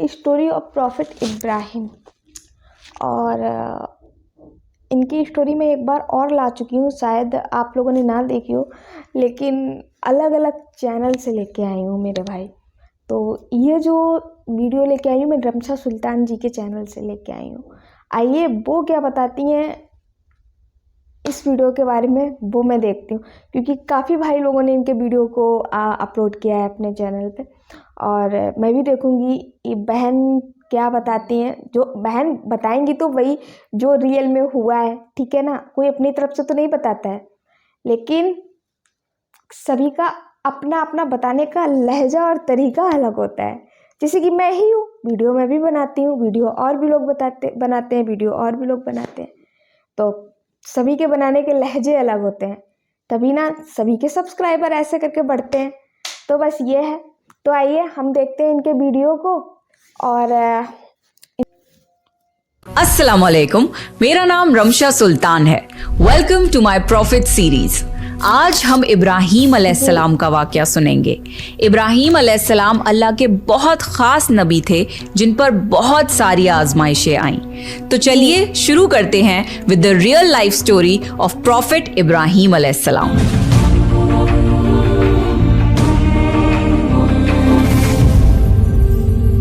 Story of prophet ابراہیم. اور ان کی story میں ایک بار اور لا چکی ہوں, شاید آپ لوگوں نے نہ دیکھی ہو, لیکن الگ الگ چینل سے لے کے آئی ہوں میرے بھائی. تو یہ جو ویڈیو لے کے آئی ہوں میں رمشا سلطان جی کے چینل سے لے کے آئی ہوں. آئیے وہ کیا بتاتی ہیں اس ویڈیو کے بارے میں وہ میں دیکھتی ہوں, کیونکہ کافی بھائی لوگوں نے ان کے ویڈیو کو اپلوڈ کیا ہے اپنے چینل پہ, اور میں بھی دیکھوں گی یہ بہن کیا بتاتی ہیں. جو بہن بتائیں گی تو وہی جو ریئل میں ہوا ہے, ٹھیک ہے نا, کوئی اپنی طرف سے تو نہیں بتاتا ہے, لیکن سبھی کا اپنا اپنا بتانے کا لہجہ اور طریقہ الگ ہوتا ہے. جیسے کہ میں ہی ہوں, ویڈیو میں بھی بناتی ہوں, ویڈیو اور بھی لوگ بناتے ہیں, ویڈیو اور بھی لوگ بناتے ہیں, تو سبھی کے بنانے کے لہجے الگ ہوتے ہیں, تبھی نا سبھی کے سبسکرائبر ایسے کر کے بڑھتے ہیں. تو بس یہ ہے. تو آئیے ہم دیکھتے ہیں ان کے ویڈیو کو. اور السلام علیکم, میرا نام رمشا سلطان ہے. Welcome to my profit series. آج ہم ابراہیم علیہ السلام کا واقعہ سنیں گے. ابراہیم علیہ السلام اللہ کے بہت خاص نبی تھے جن پر بہت ساری آزمائشیں آئیں. تو چلیے شروع کرتے ہیں with the real life story of prophet Ibrahim علیہ السلام.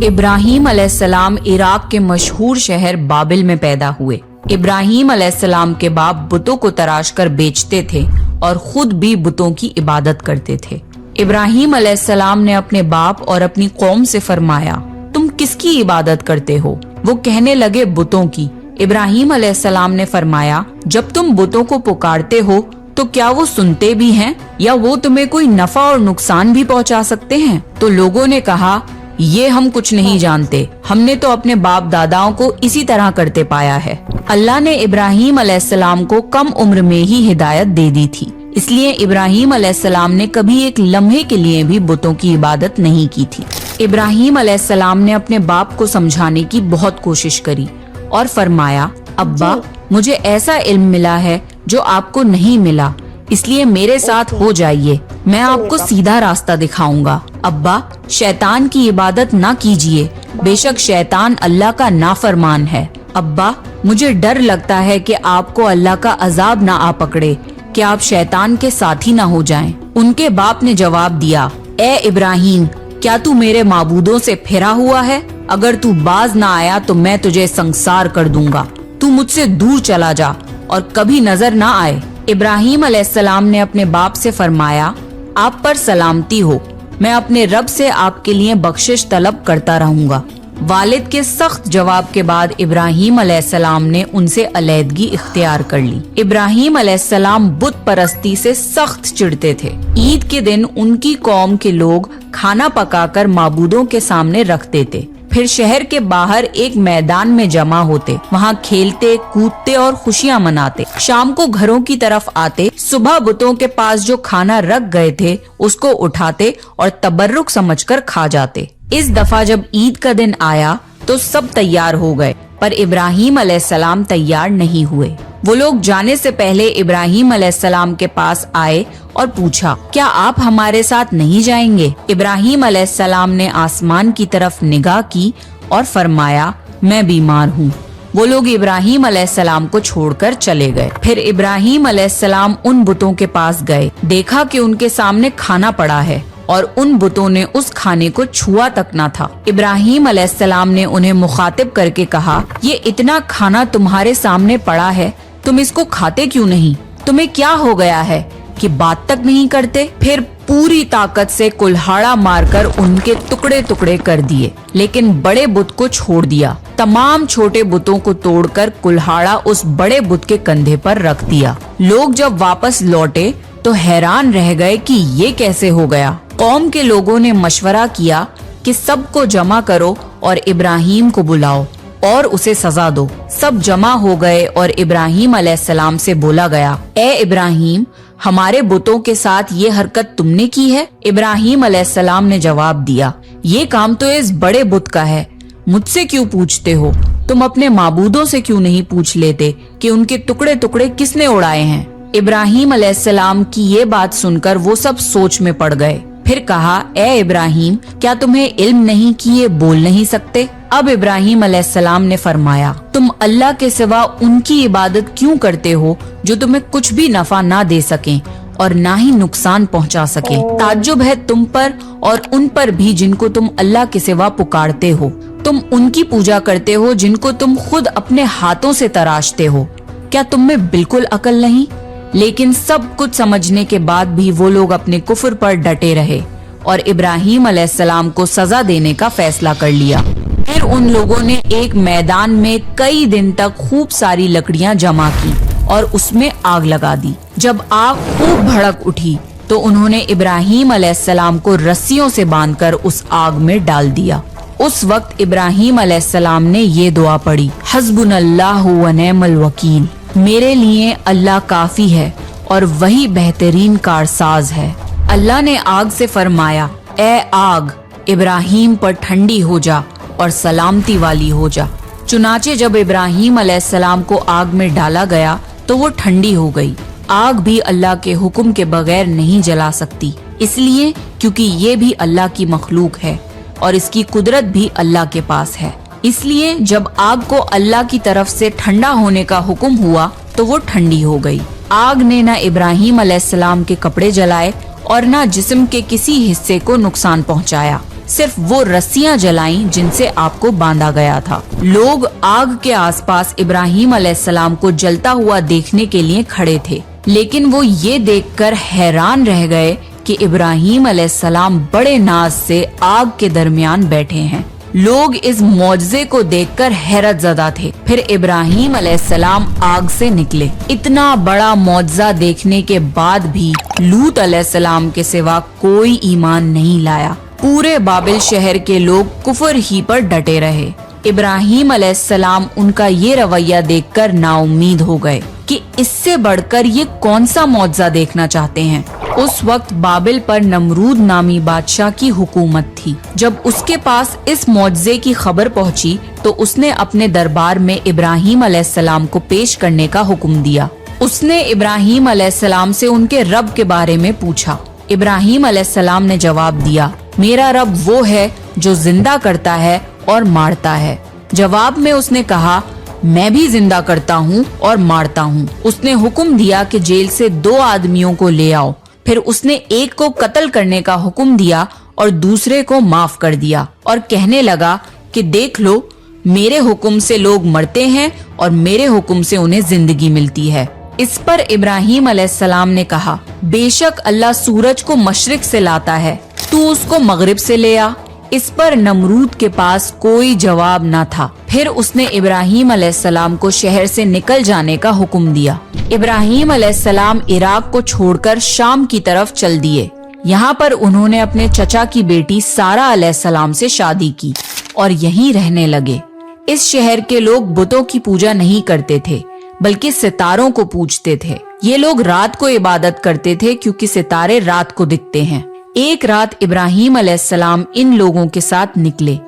ابراہیم علیہ السلام عراق کے مشہور شہر بابل میں پیدا ہوئے. ابراہیم علیہ السلام کے باپ بتوں کو تراش کر بیچتے تھے اور خود بھی بتوں کی عبادت کرتے تھے. ابراہیم علیہ السلام نے اپنے باپ اور اپنی قوم سے فرمایا, تم کس کی عبادت کرتے ہو؟ وہ کہنے لگے, بتوں کی. ابراہیم علیہ السلام نے فرمایا, جب تم بتوں کو پکارتے ہو تو کیا وہ سنتے بھی ہیں یا وہ تمہیں کوئی نفع اور نقصان بھی پہنچا سکتے ہیں؟ تو لوگوں نے کہا, یہ ہم کچھ نہیں جانتے, ہم نے تو اپنے باپ داداؤں کو اسی طرح کرتے پایا ہے. اللہ نے ابراہیم علیہ السلام کو کم عمر میں ہی ہدایت دے دی تھی, اس لیے ابراہیم علیہ السلام نے کبھی ایک لمحے کے لیے بھی بتوں کی عبادت نہیں کی تھی. ابراہیم علیہ السلام نے اپنے باپ کو سمجھانے کی بہت کوشش کری اور فرمایا, ابا مجھے ایسا علم ملا ہے جو آپ کو نہیں ملا, اس لیے میرے ساتھ ہو جائیے, میں آپ کو سیدھا راستہ دکھاؤں گا. ابا شیطان کی عبادت نہ کیجیے, بے شک شیطان اللہ کا نافرمان ہے. ابا مجھے ڈر لگتا ہے کہ آپ کو اللہ کا عذاب نہ آ پکڑے, کہ آپ شیطان کے ساتھی نہ ہو جائیں. ان کے باپ نے جواب دیا, اے ابراہیم کیا تو میرے معبودوں سے پھرا ہوا ہے؟ اگر تو باز نہ آیا تو میں تجھے سنسار کر دوں گا. تو مجھ سے دور چلا جا اور کبھی نظر نہ آئے. ابراہیم علیہ السلام نے اپنے باپ سے فرمایا, آپ پر سلامتی ہو, میں اپنے رب سے آپ کے لیے بخشش طلب کرتا رہوں گا. والد کے سخت جواب کے بعد ابراہیم علیہ السلام نے ان سے علیحدگی اختیار کر لی. ابراہیم علیہ السلام بت پرستی سے سخت چڑھتے تھے. عید کے دن ان کی قوم کے لوگ کھانا پکا کر معبودوں کے سامنے رکھتے تھے, پھر شہر کے باہر ایک میدان میں جمع ہوتے, وہاں کھیلتے کودتے اور خوشیاں مناتے. شام کو گھروں کی طرف آتے, صبح بتوں کے پاس جو کھانا رکھ گئے تھے اس کو اٹھاتے اور تبرک سمجھ کر کھا جاتے. اس دفعہ جب عید کا دن آیا تو سب تیار ہو گئے, پر ابراہیم علیہ السلام تیار نہیں ہوئے. وہ لوگ جانے سے پہلے ابراہیم علیہ السلام کے پاس آئے اور پوچھا, کیا آپ ہمارے ساتھ نہیں جائیں گے؟ ابراہیم علیہ السلام نے آسمان کی طرف نگاہ کی اور فرمایا, میں بیمار ہوں. وہ لوگ ابراہیم علیہ السلام کو چھوڑ کر چلے گئے. پھر ابراہیم علیہ السلام ان بتوں کے پاس گئے, دیکھا کہ ان کے سامنے کھانا پڑا ہے اور ان بتوں نے اس کھانے کو چھوا تک نہ تھا. ابراہیم علیہ السلام نے انہیں مخاطب کر کے کہا, یہ اتنا کھانا تمہارے سامنے پڑا ہے, تم اس کو کھاتے کیوں نہیں؟ تمہیں کیا ہو گیا ہے کہ بات تک نہیں کرتے؟ پھر پوری طاقت سے کلہاڑا مار کر ان کے ٹکڑے ٹکڑے کر دیے, لیکن بڑے بت کو چھوڑ دیا. تمام چھوٹے بتوں کو توڑ کر کلہاڑا اس بڑے بت کے کندھے پر رکھ دیا. لوگ جب واپس لوٹے تو حیران رہ گئے کہ یہ کیسے ہو گیا. قوم کے لوگوں نے مشورہ کیا کہ سب کو جمع کرو اور ابراہیم کو بلاؤ اور اسے سزا دو. سب جمع ہو گئے اور ابراہیم علیہ السلام سے بولا گیا, اے ابراہیم ہمارے بتوں کے ساتھ یہ حرکت تم نے کی ہے؟ ابراہیم علیہ السلام نے جواب دیا, یہ کام تو اس بڑے بت کا ہے, مجھ سے کیوں پوچھتے ہو؟ تم اپنے معبودوں سے کیوں نہیں پوچھ لیتے کہ ان کے ٹکڑے ٹکڑے کس نے اڑائے ہیں؟ ابراہیم علیہ السلام کی یہ بات سن کر وہ سب سوچ میں پڑ گئے. फिर कहा, ए इब्राहिम, क्या तुम्हें इल्म नहीं कि ये बोल नहीं सकते? अब इब्राहिम अलैहिस्सलाम ने फरमाया, तुम अल्लाह के सिवा उनकी इबादत क्यों करते हो जो तुम्हें कुछ भी नफा ना दे सकें और ना ही नुकसान पहुंचा सके? ताज्जुब है तुम पर और उन पर भी जिनको तुम अल्लाह के सिवा पुकारते हो। तुम उनकी पूजा करते हो जिनको तुम खुद अपने हाथों से तराशते हो। क्या तुम में बिल्कुल अकल नहीं? लेकिन सब कुछ समझने के बाद भी वो लोग अपने कुफ्र पर डटे रहे और इब्राहिम अलैहिस्सलाम को सजा देने का फैसला कर लिया। फिर उन लोगों ने एक मैदान में कई दिन तक खूब सारी लकड़ियां जमा की और उसमें आग लगा दी। जब आग खूब भड़क उठी तो उन्होंने इब्राहिम अलैहिस्सलाम को रस्सियों से बांधकर उस आग में डाल दिया। उस वक्त इब्राहिम अलैहिस्सलाम ने ये दुआ पढ़ी, हस्बुनल्लाहु व निअमल वकील, मेरे लिए अल्लाह काफी है और वही बेहतरीन कारसाज है। अल्लाह ने आग से फरमाया, ए आग, इब्राहिम पर ठंडी हो जा और सलामती वाली हो जा। चुनाचे जब इब्राहिम अलैहिस्सलाम को आग में डाला गया तो वो ठंडी हो गई। आग भी अल्लाह के हुक्म के बगैर नहीं जला सकती, इसलिए क्योंकि ये भी अल्लाह की मखलूक है और इसकी कुदरत भी अल्लाह के पास है। इसलिए जब आग को अल्लाह की तरफ से ठंडा होने का हुक्म हुआ तो वो ठंडी हो गई। आग ने न इब्राहिम अलैहिस्सलाम के कपड़े जलाए और न जिस्म के किसी हिस्से को नुकसान पहुंचाया, सिर्फ वो रस्सियां जलाईं जिनसे आग को बांधा गया था। लोग आग के आसपास इब्राहिम अलैहिस्सलाम को जलता हुआ देखने के लिए खड़े थे, लेकिन वो ये देखकर हैरान रह गए कि इब्राहिम अलैहिस्सलाम बड़े नाज से आग के दरमियान बैठे हैं। लोग इस मौजज़े को देखकर हैरत ज़दा थे। फिर इब्राहिम अलैहिस्सलाम आग से निकले। इतना बड़ा मौजज़ा देखने के बाद भी लूत अलैहिस्सलाम के सिवा कोई ईमान नहीं लाया। पूरे बाबिल शहर के लोग कुफर ही पर डटे रहे। इब्राहिम अलैहिस्सलाम उनका ये रवैया देखकर नाउम्मीद हो गए कि इससे बढ़कर ये कौन सा मौजज़ा देखना चाहते हैं। उस वक्त बाबिल पर नमरूद नामी बादशाह की हुकूमत थी। जब उसके पास इस मौजज़े की खबर पहुंची तो उसने अपने दरबार में इब्राहिम अलैहिस्सलाम को पेश करने का हुक्म दिया। उसने इब्राहिम अलैहिस्सलाम से उनके रब के बारे में पूछा। इब्राहिम अलैहिस्सलाम ने जवाब दिया, मेरा रब वो है जो जिंदा करता है और मारता है। जवाब में उसने कहा, मैं भी जिंदा करता हूँ और मारता हूँ। उसने हुक्म दिया कि जेल से 2 आदमियों को ले आओ। फिर उसने एक को कत्ल करने का हुक्म दिया और दूसरे को माफ कर दिया और कहने लगा कि देख लो, मेरे हुक्म से लोग मरते हैं और मेरे हुक्म से उन्हें जिंदगी मिलती है। इस पर इब्राहिम अलैहिस्सलाम ने कहा, बेशक अल्लाह सूरज को मशरिक से लाता है, तू उसको मगरिब से ले आ। इस पर नमरूद के पास कोई जवाब न था। फिर उसने इब्राहिम अलैहिस्सलाम को शहर से निकल जाने का हुक्म दिया। इब्राहिम अलैहिस्सलाम इराक को छोड़कर शाम की तरफ चल दिए। यहाँ पर उन्होंने अपने चचा की बेटी सारा अलैहिस्सलाम से शादी की और यहीं रहने लगे। इस शहर के लोग बुतों की पूजा नहीं करते थे, बल्कि सितारों को पूजते थे। ये लोग रात को इबादत करते थे क्योंकि सितारे रात को दिखते हैं। एक रात इब्राहिम अलैहिस्सलाम इन लोगों के साथ निकले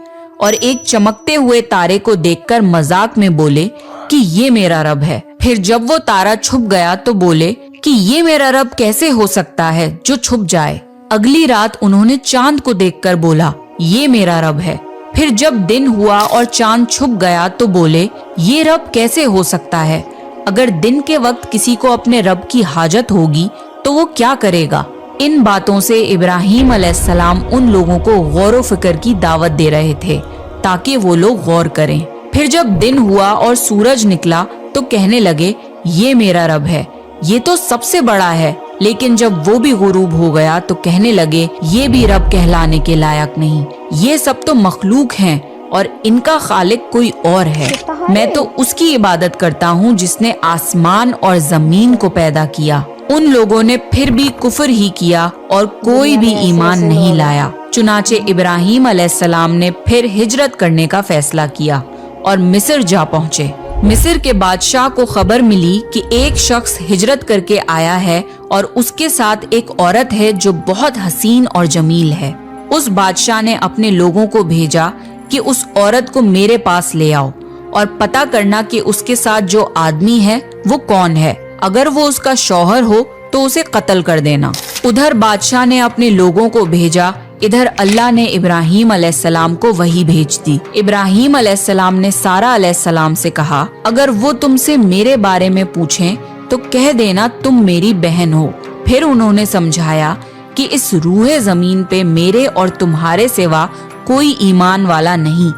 और एक चमकते हुए तारे को देखकर मजाक में बोले कि ये मेरा रब है। फिर जब वो तारा छुप गया तो बोले कि ये मेरा रब कैसे हो सकता है जो छुप जाए। अगली रात उन्होंने चांद को देखकर बोला, ये मेरा रब है। फिर जब दिन हुआ और चांद छुप गया तो बोले, ये रब कैसे हो सकता है। अगर दिन के वक्त किसी को अपने रब की हाजत होगी तो वो क्या करेगा। इन बातों से इब्राहिम अलैहिस्सलाम उन लोगों को गौर फिक्र की दावत दे रहे थे ताकि वो लोग गौर करें। फिर जब दिन हुआ और सूरज निकला तो कहने लगे, ये मेरा रब है, ये तो सबसे बड़ा है। लेकिन जब वो भी गुरूब हो गया तो कहने लगे, ये भी रब कहलाने के लायक नहीं, ये सब तो मखलूक हैं और इनका खालिक कोई और है। मैं तो उसकी इबादत करता हूँ जिसने आसमान और जमीन को पैदा किया। उन लोगों ने फिर भी कुफर ही किया और कोई भी ईमान नहीं लाया। चुनाचे इब्राहिम अलैहिस्सलाम ने फिर हिजरत करने का फैसला किया और मिस्र जा पहुँचे। मिस्र के बादशाह को खबर मिली कि एक शख्स हिजरत करके आया है और उसके साथ एक औरत है जो बहुत हसीन और जमील है। उस बादशाह ने अपने लोगों को भेजा कि उस औरत को मेरे पास ले आओ और पता करना कि उसके साथ जो आदमी है वो कौन है। अगर वो उसका शौहर हो तो उसे कत्ल कर देना। उधर बादशाह ने अपने लोगों को भेजा, इधर अल्लाह ने इब्राहीम अलैहिस्सलाम को वही भेज दी। इब्राहीम अलैहिस्सलाम ने सारा अलैहिस्सलाम से कहा, अगर वो तुमसे मेरे बारे में पूछें तो कह देना तुम मेरी बहन हो। फिर उन्होंने समझाया कि इस रूहे जमीन पे मेरे और तुम्हारे सिवा कोई ईमान वाला नहीं,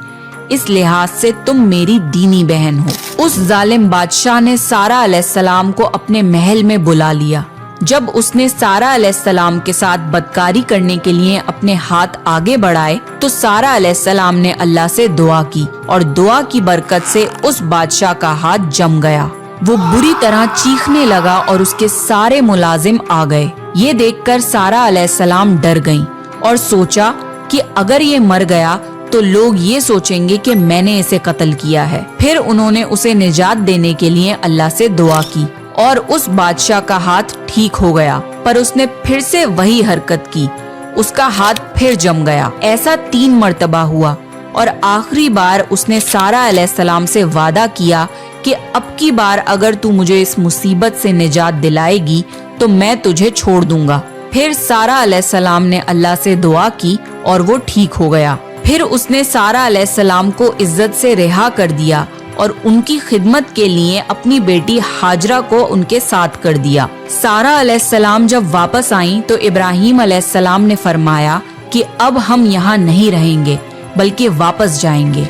इस लिहाज से तुम मेरी दीनी बहन हो। उस जालिम बादशाह ने सारा अलैहिस्सलाम को अपने महल में बुला लिया। जब उसने सारा अलैहिस्सलाम के साथ बदकारी करने के लिए अपने हाथ आगे बढ़ाए तो सारा अलैहिस्सलाम ने अल्लाह से दुआ की और दुआ की बरकत से उस बादशाह का हाथ जम गया। वो बुरी तरह चीखने लगा और उसके सारे मुलाजिम आ गए। ये देखकर सारा अलैहिस्सलाम डर गईं और सोचा कि अगर ये मर गया तो लोग ये सोचेंगे कि मैंने इसे कत्ल किया है। फिर उन्होंने उसे निजात देने के लिए अल्लाह से दुआ की और उस बादशाह का हाथ ठीक हो गया, पर उसने फिर से वही हरकत की, उसका हाथ फिर जम गया। ऐसा 3 मर्तबा हुआ और आखिरी बार उसने सारा अलैहिस्सलाम से वादा किया कि अब की बार अगर तू मुझे इस मुसीबत से निजात दिलाएगी तो मैं तुझे छोड़ दूंगा। फिर सारा अलैहिस्सलाम ने अल्लाह से दुआ की और वो ठीक हो गया। फिर उसने सारा अलैहिस्सलाम को इज्जत से रिहा कर दिया और उनकी खिदमत के लिए अपनी बेटी हाजरा को उनके साथ कर दिया। सारा अलैहिस्सलाम जब वापस आईं तो इब्राहीम अलैहिस्सलाम ने फरमाया कि अब हम यहाँ नहीं रहेंगे बल्कि वापस जाएंगे।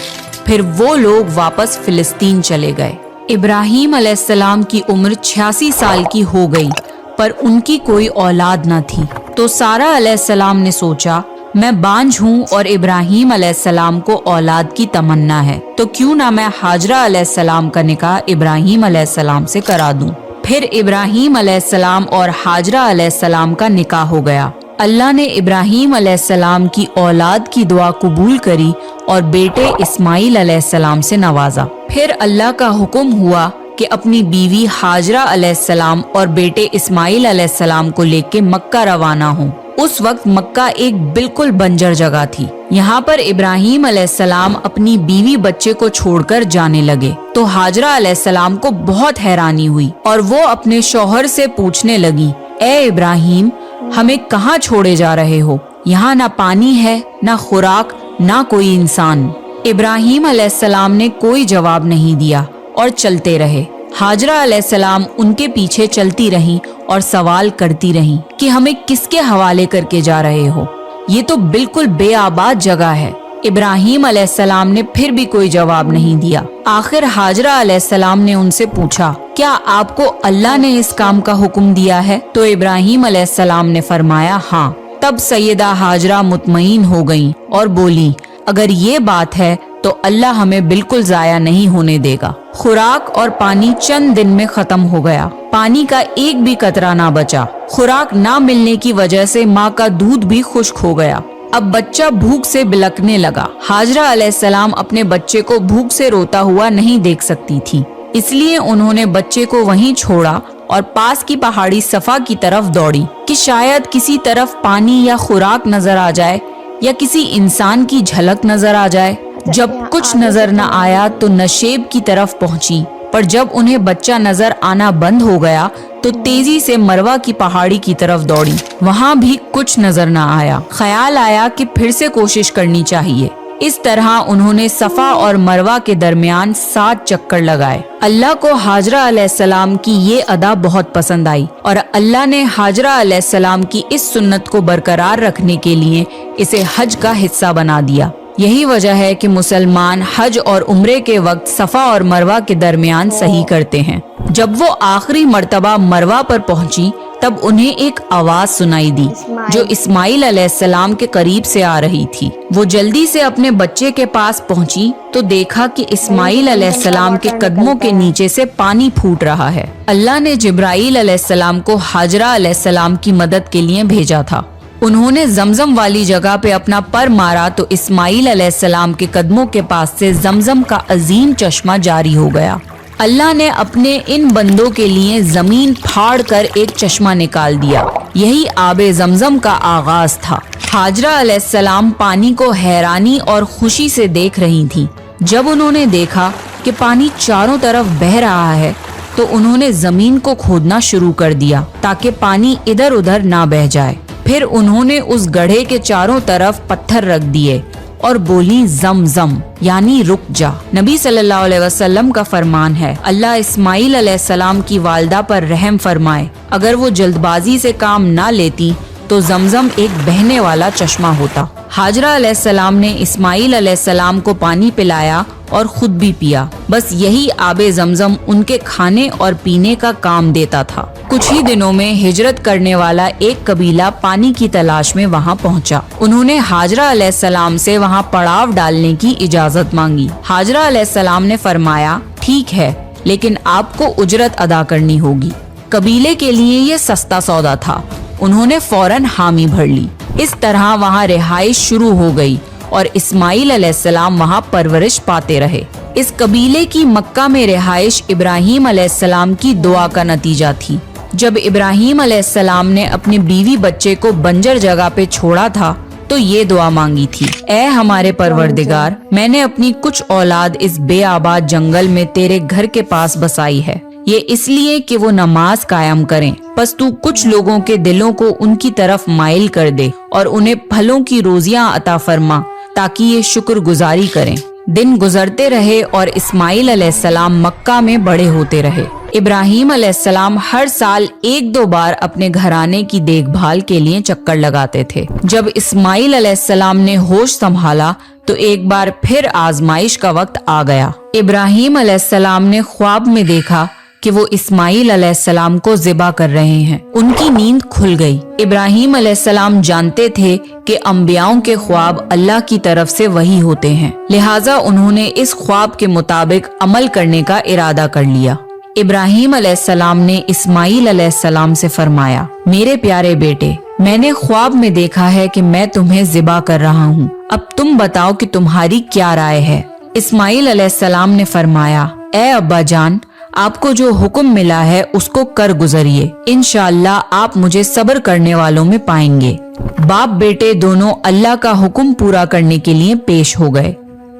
फिर वो लोग वापस फिलिस्तीन चले गए। इब्राहीम अलैहिस्सलाम की उम्र 86 साल की हो गई, पर उनकी कोई औलाद न थी। तो सारा अलैहिस्सलाम ने सोचा, मैं बांझ हूँ और इब्राहीम अलैहिस्सलाम को औलाद की तमन्ना है, तो क्यों ना मैं हाजरा अलैहिस्सलाम का निकाह इब्राहीम अलैहिस्सलाम से करा दूं। फिर इब्राहीम अलैहिस्सलाम और हाजरा अलैहिस्सलाम का निकाह हो गया। अल्लाह ने इब्राहीम अलैहिस्सलाम की औलाद की दुआ कबूल करी और बेटे इस्माइल अलैहिस्सलाम से नवाजा। फिर अल्लाह का हुक्म हुआ कि अपनी बीवी हाजरा अलैहिस्सलाम और बेटे इस्माइल अलैहिस्सलाम को लेके मक्का रवाना हो। उस वक्त मक्का एक बिल्कुल बंजर जगह थी। यहाँ पर इब्राहीम अलैहिस्सलाम अपनी बीवी बच्चे को छोड़कर जाने लगे तो हाजरा अलैहिस्सलाम को बहुत हैरानी हुई और वो अपने शौहर से पूछने लगी, ए इब्राहीम, हमें कहाँ छोड़े जा रहे हो? यहाँ ना पानी है, ना खुराक, ना कोई इंसान। इब्राहीम अलैहिस्सलाम ने कोई जवाब नहीं दिया और चलते रहे। हाजरा अलैहिस्सलाम उनके पीछे चलती रहीं और सवाल करती रहीं कि हमें किसके हवाले करके जा रहे हो? ये तो बिल्कुल बेआबाद जगह है। इब्राहीम अलैहिस्सलाम ने फिर भी कोई जवाब नहीं दिया। आखिर हाजरा अलैहिस्सलाम ने उनसे पूछा, क्या आपको अल्लाह ने इस काम का हुक्म दिया है? तो इब्राहीम अलैहिस्सलाम ने फरमाया, हाँ। तब सैयदा हाजरा मुतमईन हो गईं और बोली, अगर ये बात है तो अल्लाह हमें बिल्कुल जाया नहीं होने देगा। खुराक और पानी चंद दिन में खत्म हो गया। पानी का एक भी कतरा ना बचा। खुराक ना मिलने की वजह से माँ का दूध भी खुश्क हो गया। अब बच्चा भूख से बिलखने लगा। हाजरा अलैहिस्सलाम अपने बच्चे को भूख से रोता हुआ नहीं देख सकती थी, इसलिए उन्होंने बच्चे को वहीं छोड़ा और पास की पहाड़ी सफा की तरफ दौड़ी कि शायद किसी तरफ पानी या खुराक नजर आ जाए या किसी इंसान की झलक नजर आ जाए। जब कुछ नजर न आया तो नशेब की तरफ पहुंची, पर जब उन्हें बच्चा नजर आना बंद हो गया तो तेजी से मरवा की पहाड़ी की तरफ दौड़ी। वहां भी कुछ नजर न आया। ख्याल आया कि फिर से कोशिश करनी चाहिए। इस तरह उन्होंने सफा और मरवा के दरमियान 7 चक्कर लगाए। अल्लाह को हाजरा अलैहिस्सलाम की ये अदा बहुत पसंद आई और अल्लाह ने हाजरा अलैहिस्सलाम की इस सुन्नत को बरकरार रखने के लिए इसे हज का हिस्सा बना दिया। यही वजह है कि मुसलमान हज और उम्रे के वक्त सफा और मरवा के दरमियान सही करते हैं। जब वो आखिरी मर्तबा मरवा पर पहुंची तब उन्हें एक आवाज सुनाई दी जो इस्माइल अलैहिस्सलाम के करीब से आ रही थी। वो जल्दी से अपने बच्चे के पास पहुंची तो देखा कि इस्माइल अलैहिस्सलाम के कदमों के नीचे से पानी फूट रहा है। अल्लाह ने जिब्राइल अलैहिस्सलाम को हाजरा अलैहिस्सलाम की मदद के लिए भेजा था। उन्होंने जमजम वाली जगह पे अपना पर मारा तो इस्माइल अलैहिस्सलाम के कदमों के पास से जमजम का अजीम चश्मा जारी हो गया। अल्लाह ने अपने इन बंदों के लिए जमीन फाड़ कर एक चश्मा निकाल दिया। यही आबे जमजम का आगाज था। हाजरा अलैहिस्सलाम पानी को हैरानी और खुशी से देख रही थी। जब उन्होंने देखा कि पानी चारों तरफ बह रहा है तो उन्होंने जमीन को खोदना शुरू कर दिया ताकि पानी इधर उधर ना बह जाए। फिर उन्होंने उस गड्ढे के चारों तरफ पत्थर रख दिए और बोली जम जम, यानी रुक जा। नबी सल्लल्लाहु अलैहि वसल्लम का फरमान है, अल्लाह इस्माइल अलैहिस्सलाम की वालिदा पर रहम फरमाए, अगर वो जल्दबाजी से काम ना लेती तो जमजम एक बहने वाला चश्मा होता। हाजरा अलैहिस्सलाम ने इस्माइल अलैहिस्सलाम को पानी पिलाया और खुद भी पिया। बस यही आबे जमजम उनके खाने और पीने का काम देता था। कुछ ही दिनों में हिजरत करने वाला एक कबीला पानी की तलाश में वहां पहुंचा। उन्होंने हाजरा अलैहिस्सलाम से वहां पड़ाव डालने की इजाजत मांगी। हाजरा अलैहिस्सलाम ने फरमाया, ठीक है, लेकिन आपको उजरत अदा करनी होगी। कबीले के लिए ये सस्ता सौदा था। उन्होंने फौरन हामी भर ली। इस तरह वहाँ रिहाइश शुरू हो गई और इस्माइल अलैहिस्सलाम वहाँ परवरिश पाते रहे। इस कबीले की मक्का में रिहाइश इब्राहीम अलैहिस्सलाम की दुआ का नतीजा थी। जब इब्राहीम अलैहिस्सलाम ने अपनी बीवी बच्चे को बंजर जगह पे छोड़ा था तो ये दुआ मांगी थी, ऐ हमारे परवरदिगार, मैंने अपनी कुछ औलाद इस बेआबाद जंगल में तेरे घर के पास बसाई है, ये इसलिए कि वो नमाज कायम करें। बस तू कुछ लोगों के दिलों को उनकी तरफ माइल कर दे और उन्हें फलों की रोजियां अता फरमा ताकि ये शुक्रगुजारी करें। दिन गुजरते रहे और इस्माइल अलैहिस्सलाम मक्का में बड़े होते रहे। इब्राहीम अलैहिस्सलाम हर साल 1-2 बार अपने घराने की देखभाल के लिए चक्कर लगाते थे। जब इस्माइल अलैहिस्सलाम ने होश संभाला तो एक बार फिर आजमाइश का वक्त आ गया। इब्राहीम अलैहिस्सलाम ने ख्वाब में देखा कि वो इस्माइल अलैहिस्सलाम को ज़िबा कर रहे हैं। उनकी नींद खुल गई। इब्राहीम अलैहिस्सलाम जानते थे कि अंबियाओं के ख्वाब अल्लाह की तरफ से वही होते हैं, लिहाजा उन्होंने इस ख्वाब के मुताबिक अमल करने का इरादा कर लिया। इब्राहीम अलैहिस्सलाम ने इस्माइल अलैहिस्सलाम से फरमाया, मेरे प्यारे बेटे, मैंने ख्वाब में देखा है कि मैं तुम्हें ज़िबा कर रहा हूँ। अब तुम बताओ कि तुम्हारी क्या राय है। इस्माइल अलैहिस्सलाम ने फरमाया, ए अब्बा जान, आपको जो हुक्म मिला है उसको कर गुजरिए, इंशाअल्लाह आप मुझे सब्र करने वालों में पाएंगे। बाप बेटे दोनों अल्लाह का हुक्म पूरा करने के लिए पेश हो गए।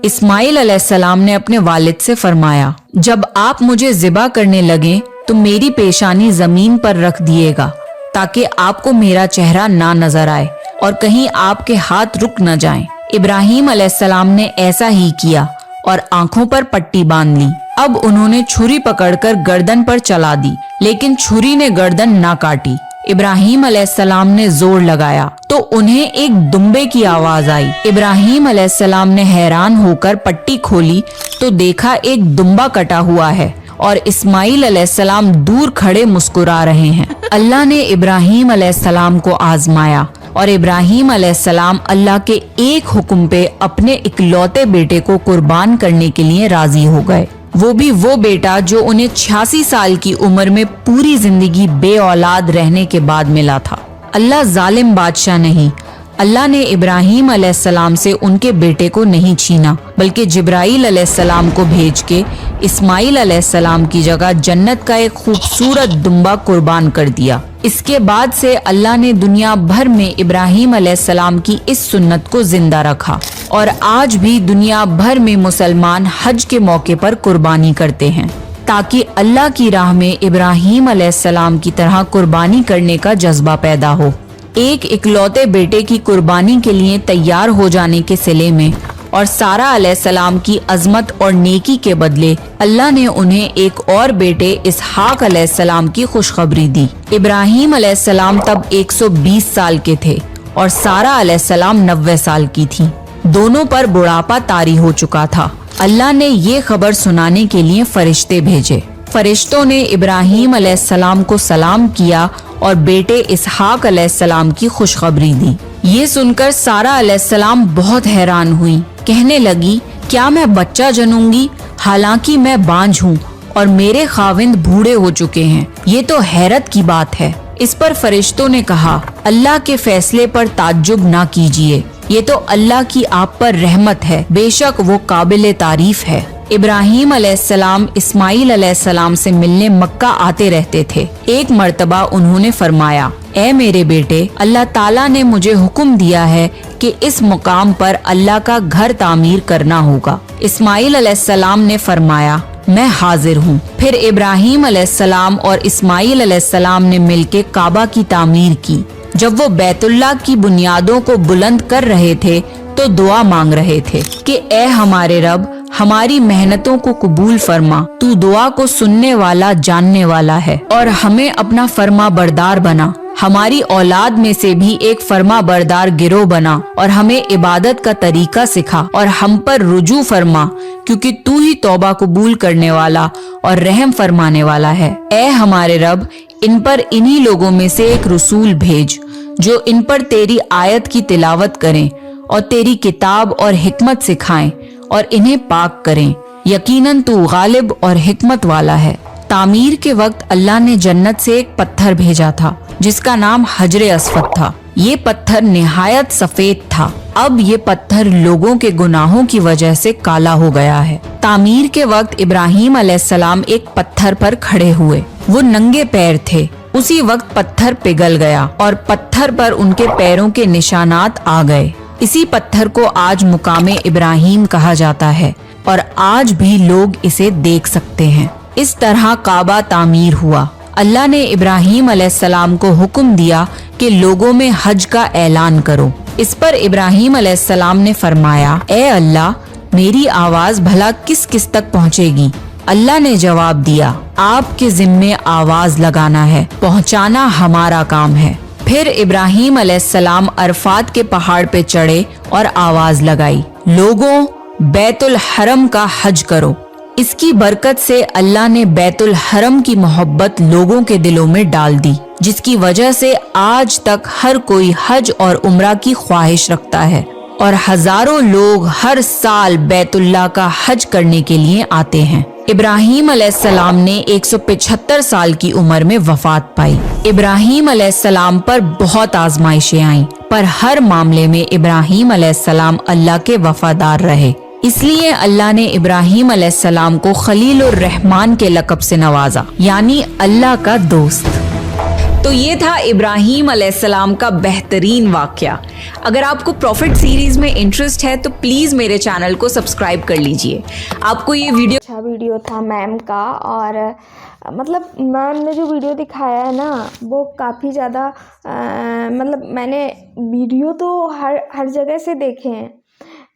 इस्माइल अलैहिस्सलाम ने अपने वालिद से फरमाया, जब आप मुझे ज़िबा करने लगे तो मेरी पेशानी जमीन पर रख दिएगा ताकि आपको मेरा चेहरा ना नजर आए और कहीं आपके हाथ रुक न जाएं। इब्राहीम अलैहिस्सलाम ने ऐसा ही किया और आंखों पर पट्टी बांध ली। अब उन्होंने छुरी पकड़कर गर्दन पर चला दी, लेकिन छुरी ने गर्दन ना काटी। इब्राहीम अलैहिस्सलाम ने जोर लगाया तो उन्हें एक दुम्बे की आवाज आई। इब्राहीम अलैहिस्सलाम ने हैरान होकर पट्टी खोली तो देखा एक दुम्बा कटा हुआ है और इस्माइल अलैहिस्सलाम दूर खड़े मुस्कुरा रहे हैं। अल्लाह ने इब्राहीम अलैहिस्सलाम को आजमाया और इब्राहीम अलैहिस्सलाम अल्लाह के एक हुक्म पे अपने इकलौते बेटे को कुर्बान करने के लिए राजी हो गए। वो भी वो बेटा जो उन्हें 86 साल की उम्र में पूरी जिंदगी बे औलाद रहने के बाद मिला था। अल्लाह जालिम बादशाह नहीं। अल्लाह ने इब्राहीम अलैहिस्सलाम से उनके बेटे को नहीं छीना, बल्कि जिब्राईल अलैहिस्सलाम को भेज के इस्माइल अलैहिस्सलाम की जगह जन्नत का एक खूबसूरत दुम्बा कुर्बान कर दिया। इसके बाद से अल्लाह ने दुनिया भर में इब्राहीम अलैहिस्सलाम की इस सुन्नत को जिंदा रखा और आज भी दुनिया भर में मुसलमान हज के मौके पर कुर्बानी करते हैं ताकि अल्लाह की राह में इब्राहीम अलैहिस्सलाम की तरह कुर्बानी करने का जज्बा पैदा हो। एक इकलौते बेटे की कुर्बानी के लिए तैयार हो जाने के सिले में और सारा अलैहिस्सलाम की अजमत और नेकी के बदले अल्लाह ने उन्हें एक और बेटे इसहाक अलैहिस्सलाम की खुशखबरी दी। इब्राहीम अलैहिस्सलाम तब 120 साल के थे और सारा अलैहिस्सलाम 90 साल की थी। दोनों पर बुढ़ापा तारी हो चुका था। अल्लाह ने ये खबर सुनाने के लिए फरिश्ते भेजे। फरिश्तों ने इब्राहीम अलैहिस्सलाम को सलाम किया और बेटे इसहाक अलैहिस्सलाम की खुशखबरी दी। ये सुनकर सारा अलैहिस्सलाम बहुत हैरान हुई। कहने लगी, क्या मैं बच्चा जनूंगी? हालांकि मैं बांझ हूँ और मेरे खाविंद बूढ़े हो चुके हैं। ये तो हैरत की बात है। इस पर फरिश्तों ने कहा, अल्लाह के फैसले पर ताज्जुब ना कीजिए, ये तो अल्लाह की आप पर रहमत है, बेशक वो काबिल तारीफ है। इब्राहीम अलैहिस्सलाम इस्माइल अलैहिस्सलाम से मिलने मक्का आते रहते थे। एक मर्तबा उन्होंने फरमाया, ऐ मेरे बेटे, अल्लाह ताला ने मुझे हुक्म दिया है कि इस मुकाम पर अल्लाह का घर तामीर करना होगा। इस्माइल अलैहिस्सलाम ने फरमाया, मैं हाजिर हूँ। फिर इब्राहीम अलैहिस्सलाम और इस्माइल अलैहिस्सलाम ने मिलकर काबा की तामीर की। जब वो बैतुल्लाह की बुनियादों को बुलंद कर रहे थे तो दुआ मांग रहे थे कि ए हमारे रब, हमारी मेहनतों को कबूल फरमा, तू दुआ को सुनने वाला जानने वाला है, और हमें अपना फरमा बरदार बना, हमारी औलाद में से भी एक फरमा बरदार गिरोह बना, और हमें इबादत का तरीका सिखा और हम पर रुजू फरमा, क्योंकि तू ही तौबा कबूल करने वाला और रहम फरमाने वाला है। ए हमारे रब, इन पर इन्हीं लोगों में से एक रसूल भेज जो इन पर तेरी आयत की तिलावत करें और तेरी किताब और हिकमत सिखाएं और इन्हें पाक करें। यकीनन तू गालिब और हिकमत वाला है। तामीर के वक्त अल्लाह ने जन्नत से एक पत्थर भेजा था जिसका नाम हजरे अस्वद था। ये पत्थर निहायत सफेद था। अब ये पत्थर लोगों के गुनाहों की वजह से काला हो गया है। तामीर के वक्त इब्राहीम अलैहिस्सलाम एक पत्थर पर खड़े हुए। वो नंगे पैर थे। उसी वक्त पत्थर पिघल गया और पत्थर पर उनके पैरों के निशानात आ गए। इसी पत्थर को आज मुकामे इब्राहीम कहा जाता है और आज भी लोग इसे देख सकते हैं। इस तरह काबा तामीर हुआ। अल्लाह ने इब्राहीम अलैहिस्सलाम को हुक्म दिया कि लोगों में हज का ऐलान करो। इस पर इब्राहीम अलैहिस्सलाम ने फरमाया, ए अल्लाह, मेरी आवाज भला किस किस तक पहुँचेगी? अल्लाह ने जवाब दिया, आपके जिम्मे आवाज लगाना है, पहुँचाना हमारा काम है। फिर इब्राहीम अलैहिस्सलाम अरफात के पहाड़ पे चढ़े और आवाज लगाई, लोगों, बैतुल हरम का हज करो। इसकी बरकत से अल्लाह ने बैतुल हरम की मोहब्बत लोगों के दिलों में डाल दी, जिसकी वजह से आज तक हर कोई हज और उम्रा की ख्वाहिश रखता है और हजारों लोग हर साल बैतुल्लाह का हज करने के लिए आते हैं। इब्राहीम अलैहिस्सलाम ने 175 साल की उम्र में वफात पाई। इब्राहीम अलैहिस्सलाम पर बहुत आजमाइशें आईं, पर हर मामले में इब्राहीम अलैहिस्सलाम अल्लाह के वफादार रहे। इसलिए अल्लाह ने इब्राहीम अलैहिस्सलाम को खलीलुर रहमान के लक़ब से नवाजा, यानी अल्लाह का दोस्त। तो ये था इब्राहीम अलैहिस्सलाम का बेहतरीन वाक़या। अगर आपको प्रॉफिट सीरीज में इंटरेस्ट है तो प्लीज़ मेरे चैनल को सब्सक्राइब कर लीजिए। आपको ये वीडियो अच्छा वीडियो था मैम का, और मतलब मैम ने जो वीडियो दिखाया है ना वो काफ़ी ज़्यादा मतलब मैंने वीडियो तो हर जगह से देखे हैं,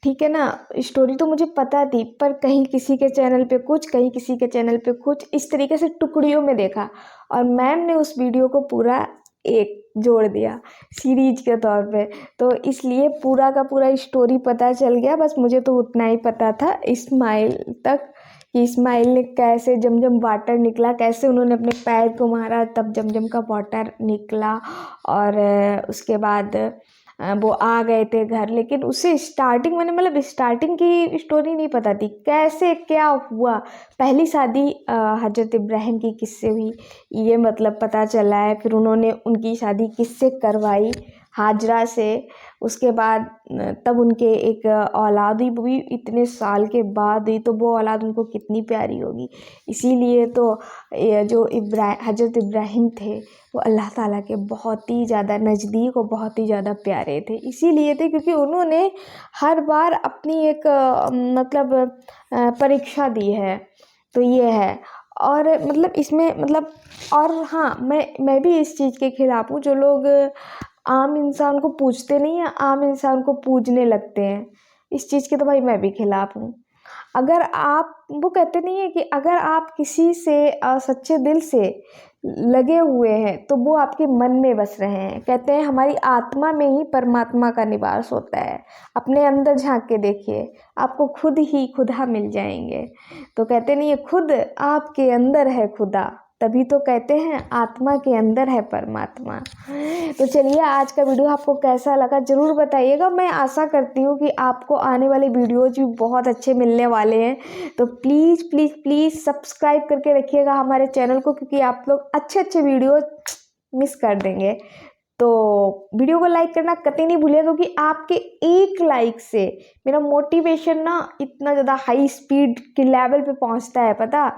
ठीक है ना। स्टोरी तो मुझे पता थी, पर कहीं किसी के चैनल पे कुछ, कहीं किसी के चैनल पे कुछ, इस तरीके से टुकड़ियों में देखा, और मैम ने उस वीडियो को पूरा एक जोड़ दिया सीरीज के तौर पे, तो इसलिए पूरा का पूरा स्टोरी पता चल गया। बस मुझे तो उतना ही पता था इस्माइल तक, कि इस्माइल ने कैसे जमजम वाटर निकला, कैसे उन्होंने अपने पैर को मारा तब जमजम का वाटर निकला, और उसके बाद वो आ गए थे घर। लेकिन उससे स्टार्टिंग मैंने मतलब स्टार्टिंग की स्टोरी नहीं पता थी, कैसे क्या हुआ। पहली शादी हजरत इब्राहीम की किससे हुई ये मतलब पता चला है। फिर उन्होंने उनकी शादी किससे करवाई, हाजरा से। उसके बाद तब उनके एक औलाद हुई, इतने साल के बाद हुई, तो वो औलाद उनको कितनी प्यारी होगी। इसीलिए तो ये जो हजरत इब्राहीम थे वो अल्लाह ताला के बहुत ही ज़्यादा नज़दीक और बहुत ही ज़्यादा प्यारे थे। इसीलिए थे क्योंकि उन्होंने हर बार अपनी एक मतलब परीक्षा दी है, तो ये है। और मतलब इसमें मतलब, और हाँ, मैं भी इस चीज़ के खिलाफ़ हूँ जो लोग आम इंसान को पूजते नहीं हैं, आम इंसान को पूजने लगते हैं। इस चीज़ के तो भाई मैं भी खिलाफ़ हूँ। अगर आप, वो कहते नहीं है कि अगर आप किसी से सच्चे दिल से लगे हुए हैं तो वो आपके मन में बस रहे हैं। कहते हैं हमारी आत्मा में ही परमात्मा का निवास होता है। अपने अंदर झांक के देखिए, आपको खुद ही खुदा मिल जाएंगे। तो कहते नहीं है खुद आपके अंदर है खुदा, तभी तो कहते हैं आत्मा के अंदर है परमात्मा। तो चलिए, आज का वीडियो आपको कैसा लगा ज़रूर बताइएगा। मैं आशा करती हूँ कि आपको आने वाले वीडियोज़ भी बहुत अच्छे मिलने वाले हैं। तो प्लीज़ प्लीज़ प्लीज़ सब्सक्राइब करके रखिएगा हमारे चैनल को, क्योंकि आप लोग अच्छे अच्छे वीडियो मिस कर देंगे। तो वीडियो को लाइक करना कतई नहीं भूलिएगा, क्योंकि आपके एक लाइक से मेरा मोटिवेशन ना इतना ज़्यादा हाई स्पीड के लेवल पे पहुंचता है, पता।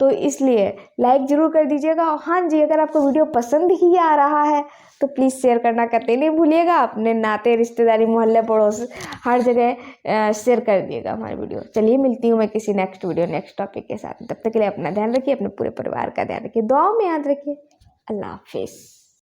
तो इसलिए लाइक ज़रूर कर दीजिएगा। हाँ जी, अगर आपको वीडियो पसंद ही आ रहा है तो प्लीज़ शेयर करना कतई नहीं भूलिएगा। अपने नाते, रिश्तेदारी, मोहल्ले, पड़ोस हर जगह शेयर कर दिएगा हमारी वीडियो। चलिए, मिलती हूँ मैं किसी नेक्स्ट वीडियो, नेक्स्ट टॉपिक के साथ। तब तक के लिए अपना ध्यान रखिए, अपने पूरे परिवार का ध्यान रखिए, दुआओं में याद रखिए। अल्लाह हाफिज़।